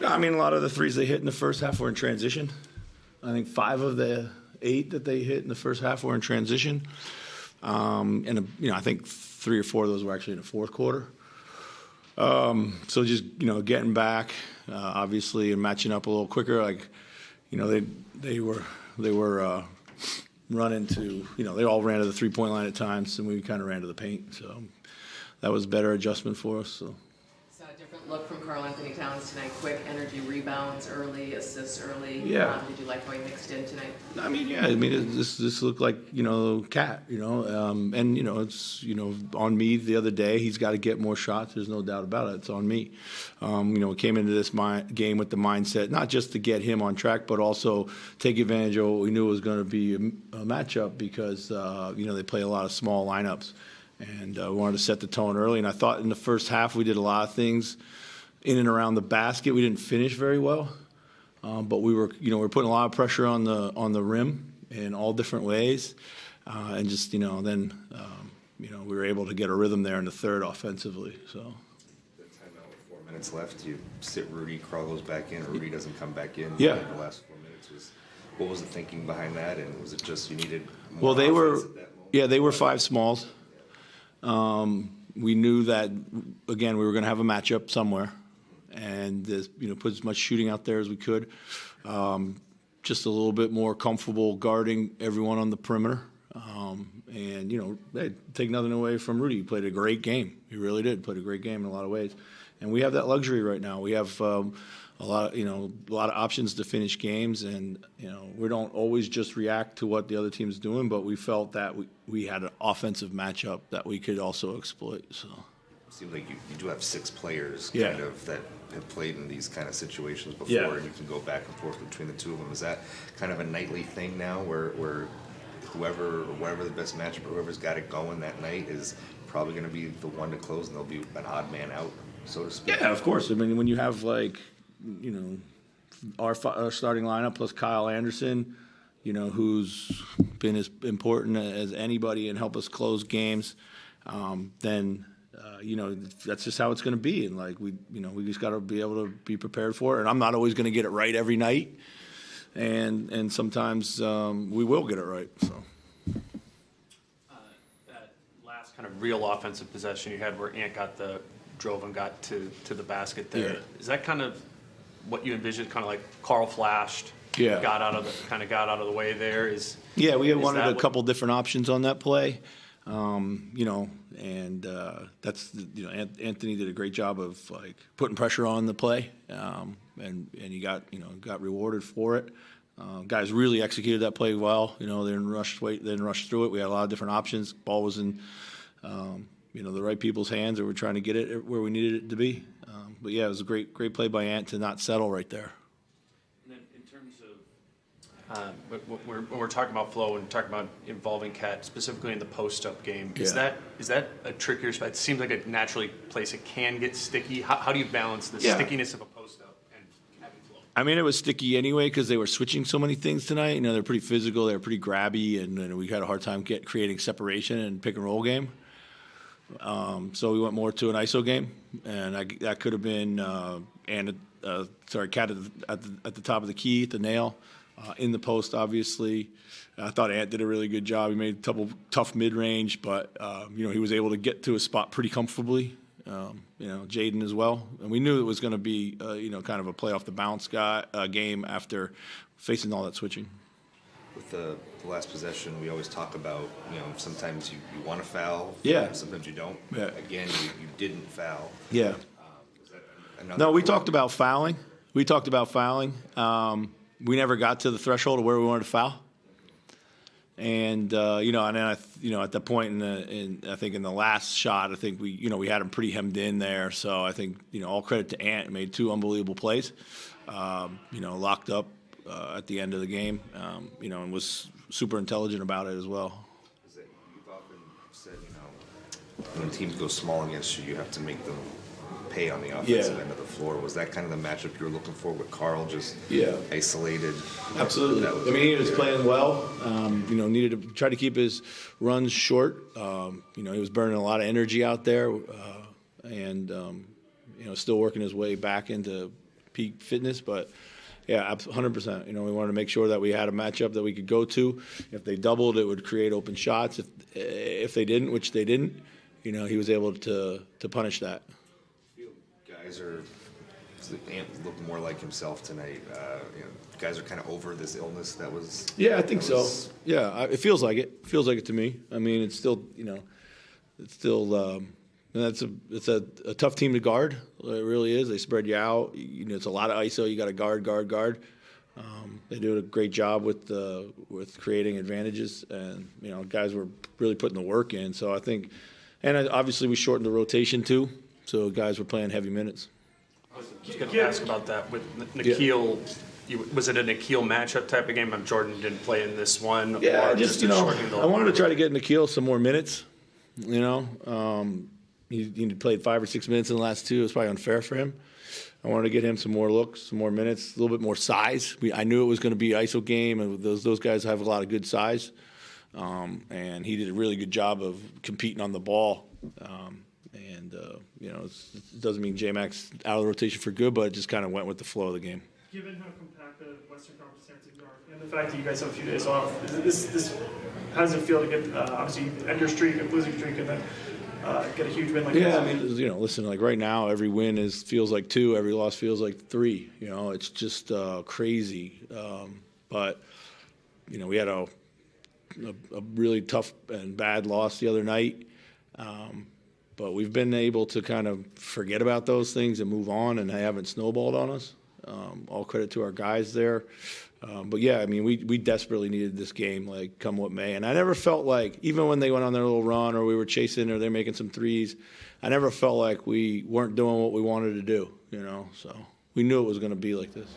I mean, a lot of the threes they hit in the first half were in transition. I think 5 of the 8 that they hit in the first half were in transition. I think 3 or 4 of those were actually in the fourth quarter. So just, getting back, obviously, and matching up a little quicker. Like, they were running to, they all ran to the three-point line at times, and we kind of ran to the paint. So that was a better adjustment for us. So. A different look from Karl Anthony Towns tonight. Quick energy, rebounds early, assists early. Yeah. Did you like how he mixed in tonight? I mean, yeah. I mean, this looked like Cat. And it's on me the other day. He's got to get more shots. There's no doubt about it. It's on me. We came into this game with the mindset not just to get him on track, but also take advantage of what we knew was going to be a matchup because they play a lot of small lineups. And we wanted to set the tone early. And I thought in the first half we did a lot of things in and around the basket. We didn't finish very well, but we were putting a lot of pressure on the rim in all different ways, and just then we were able to get a rhythm there in the third offensively. So. The timeout with 4 minutes left, you sit Rudy, Karl goes back in, or Rudy doesn't come back in. Yeah. In the last 4 minutes what was the thinking behind that, and was it just you needed more well, they were offense at that moment? Yeah, they were 5 smalls. We knew that, again, we were going to have a matchup somewhere and put as much shooting out there as we could. Just a little bit more comfortable guarding everyone on the perimeter. Hey, take nothing away from Rudy. He played a great game. He really did. Played a great game in a lot of ways. And we have that luxury right now. We have a lot of options to finish games, and we don't always just react to what the other team's doing, but we felt that we had an offensive matchup that we could also exploit. So it seems like you do have 6 players Yeah. kind of that have played in these kind of situations before, Yeah. and you can go back and forth between the two of them. Is that kind of a nightly thing now, where whoever or whatever the best matchup, or whoever's got it going that night is probably going to be the one to close, and there'll be an odd man out, so to speak? yeah, of course. I mean, when you have our starting lineup plus Kyle Anderson, who's been as important as anybody and help us close games, then that's just how it's going to be. And we just got to be able to be prepared for it. And I'm not always going to get it right every night, and sometimes we will get it right. So. That last kind of real offensive possession you had, where Ant drove and got to the basket there. Yeah. Is that kind of what you envisioned? Kind of like Karl flashed, got out of the way there. Yeah, we is wanted that a couple different options on that play, and that's Anthony did a great job of putting pressure on the play, and he got rewarded for it. Guys really executed that play well. They didn't rush through it. We had a lot of different options. Ball was in the right people's hands, and we're trying to get it where we needed it to be. But yeah, it was a great play by Ant to not settle right there. And then in terms of when we're talking about flow and talking about involving Cat specifically in the post-up game, is that a trickier spot? It seems like a naturally place it can get sticky. How do you balance the stickiness of a post-up and having flow? I mean, it was sticky anyway because they were switching so many things tonight. They're pretty physical, they're pretty grabby, and we had a hard time creating separation and pick and roll game. So we went more to an ISO game, and that could have been Cat at the top of the key, at the nail, in the post. Obviously, I thought Ant did a really good job. He made a couple tough mid range, but he was able to get to a spot pretty comfortably. Jaden as well, and we knew it was going to be kind of a play off the bounce game after facing all that switching. With the last possession, we always talk about, sometimes you want to foul. Yeah. Sometimes you don't. Yeah. Again, you didn't foul. Yeah. No, we talked about fouling. We never got to the threshold of where we wanted to foul. And and then at that point I think in the last shot, I think we had him pretty hemmed in there. So I think all credit to Ant, made 2 unbelievable plays. Locked up at the end of the game, and was super intelligent about it as well. You've often said, when teams go small against you, you have to make them pay on the offensive end of the floor. Was that kind of the matchup you were looking for with Karl, just isolated? Absolutely. I mean, he was playing well. Needed to try to keep his runs short. He was burning a lot of energy out there, and still working his way back into peak fitness, but yeah, 100%. You know, we wanted to make sure that we had a matchup that we could go to. If they doubled, it would create open shots. If they didn't, which they didn't, you know, he was able to punish that. Guys are look more like himself tonight. You know, guys are kind of over this illness that was. Yeah, I think so. Yeah, it feels like it. It feels like it to me. I mean, it's still, you know, it's still. It's a tough team to guard. It really is. They spread you out. You know, it's a lot of ISO. You got to guard. They do a great job with creating advantages, and you know, guys were really putting the work in. So I think, and obviously we shortened the rotation too, so guys were playing heavy minutes. I was going to ask about that with Nikhil. Was it a Nikhil matchup type of game? Jordan didn't play in this one. Yeah, or just you know, I wanted to try to get Nikhil some more minutes. You know, he played 5 or 6 minutes in the last 2. It was probably unfair for him. I wanted to get him some more looks, some more minutes, a little bit more size. I knew it was going to be ISO game, and those guys have a lot of good size. And he did a really good job of competing on the ball. You know, it doesn't mean J-Mac's out of the rotation for good, but it just kind of went with the flow of the game. Given how compact the Western Conference standings are, and the fact that you guys have a few days off, how does it feel to get obviously end your streak, a losing streak, and then get a huge win like this? Yeah, I mean, you know, listen, like right now, every win feels like 2, every loss feels like 3. You know, it's just crazy. But you know, we had a really tough and bad loss the other night. But we've been able to kind of forget about those things and move on, and they haven't snowballed on us. All credit to our guys there. But yeah, I mean, we desperately needed this game, like come what may. And I never felt like, even when they went on their little run or we were chasing or they're making some threes, I never felt like we weren't doing what we wanted to do, you know. So we knew it was going to be like this.